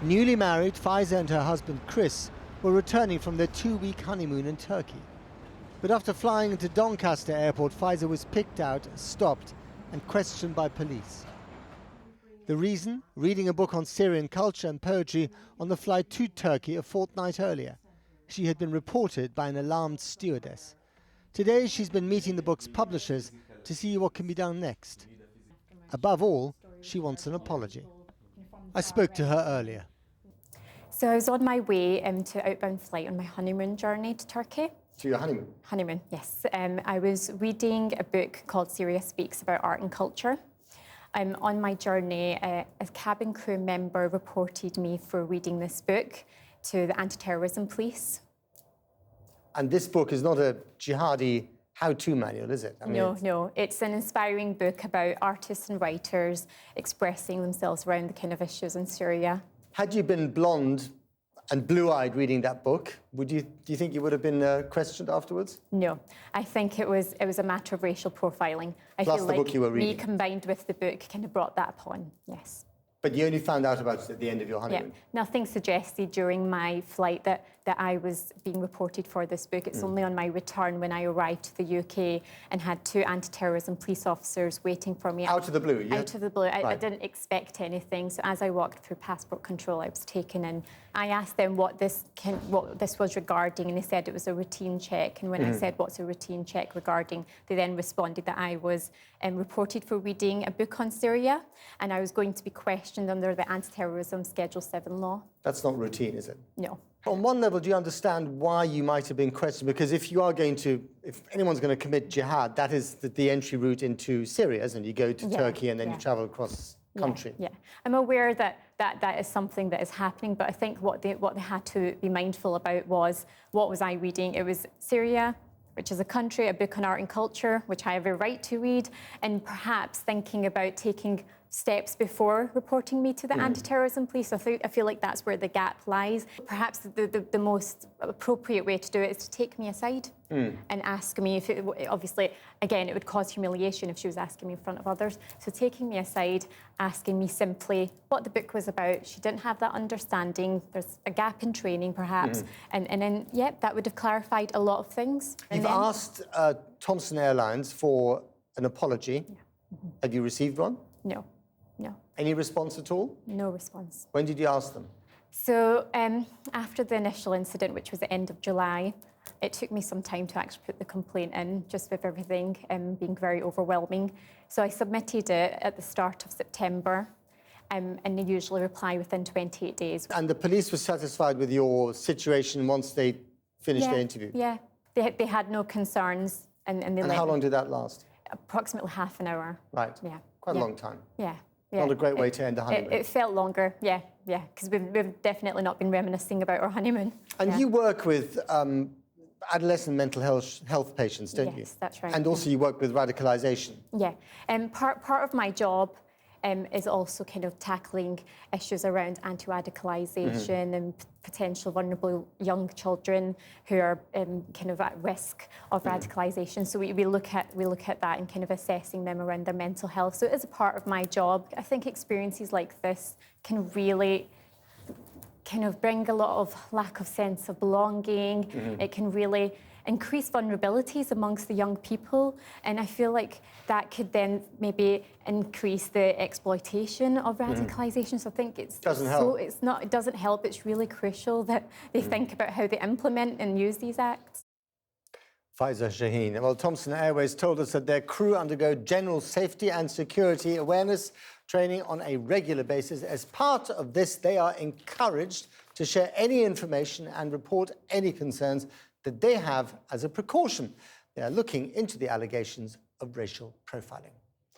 Newly married, Faiza and her husband Chris were returning from their 2-week honeymoon in Turkey. But after flying into Doncaster Airport, Faiza was picked out, stopped and questioned by police. The reason? Reading a book on Syrian culture and poetry on the flight to Turkey a fortnight earlier. She had been reported by an alarmed stewardess. Today she's been meeting the book's publishers to see what can be done next. Above all, she wants an apology. I spoke to her earlier. So I was on my way to outbound flight on my honeymoon journey to Turkey. To your honeymoon? Honeymoon, yes. I was reading a book called Syria Speaks about art and culture. On my journey, a cabin crew member reported me for reading this book to the anti-terrorism police. And this book is not a jihadi how-to manual, is it? No. It's an inspiring book about artists and writers expressing themselves around the kind of issues in Syria. Had you been blonde and blue-eyed reading that book, do you think you would have been questioned afterwards? No, I think it was a matter of racial profiling. I Plus feel the like book you were reading. Me combined with the book kind of brought that upon, yes. But you only found out about it at the end of your honeymoon? Yeah, nothing suggested during my flight that I was being reported for this book. It's only on my return when I arrived to the UK and had 2 anti-terrorism police officers waiting for me. Out of the blue? Out of the blue. I didn't expect anything. So as I walked through passport control, I was taken in. I asked them what this was regarding, and they said it was a routine check. And when I said, what's a routine check regarding, they then responded that I was reported for reading a book on Syria, and I was going to be questioned under the anti-terrorism Schedule 7 law. That's not routine, is it? No. On one level, do you understand why you might have been questioned? Because if anyone's going to commit jihad, that is the entry route into Syria, isn't it? You go to Turkey and then you travel across country. Yeah. I'm aware that is something that is happening, but I think what they had to be mindful about was, what was I reading? It was Syria, which is a country, a book on art and culture, which I have a right to read, and perhaps thinking about taking steps before reporting me to the anti-terrorism police. I feel like that's where the gap lies. Perhaps the most appropriate way to do it is to take me aside and ask me if obviously, again, it would cause humiliation if she was asking me in front of others. So taking me aside, asking me simply what the book was about. She didn't have that understanding. There's a gap in training, perhaps. And then, that would have clarified a lot of things. You've asked Thomson Airlines for an apology. Have you received one? No. Any response at all? No response. When did you ask them? So after the initial incident, which was the end of July, it took me some time to actually put the complaint in, just with everything being very overwhelming. So I submitted it at the start of September, and they usually reply within 28 days. And the police were satisfied with your situation once they finished their interview? Yeah, they had no concerns. And how long did that last? Approximately half an hour. Right. Yeah. Quite a long time. Yeah. Not a great way to end a honeymoon. It felt longer, because we've definitely not been reminiscing about our honeymoon. And you work with adolescent mental health patients, don't you? Yes, that's right. And also you work with radicalisation. Yeah, and part of my job is also kind of tackling issues around anti-radicalisation and potential vulnerable young children who are kind of at risk of radicalisation. So we look at that and kind of assessing them around their mental health. So it is a part of my job. I think experiences like this can really kind of bring a lot of lack of sense of belonging. It can really increase vulnerabilities amongst the young people, and I feel like that could then maybe increase the exploitation of radicalisation. So I think it doesn't help. It's really crucial that they think about how they implement and use these acts. Faiza Shaheen. Well, Thomson Airways told us that their crew undergo general safety and security awareness training on a regular basis. As part of this, they are encouraged to share any information and report any concerns that they have as a precaution. They are looking into the allegations of racial profiling.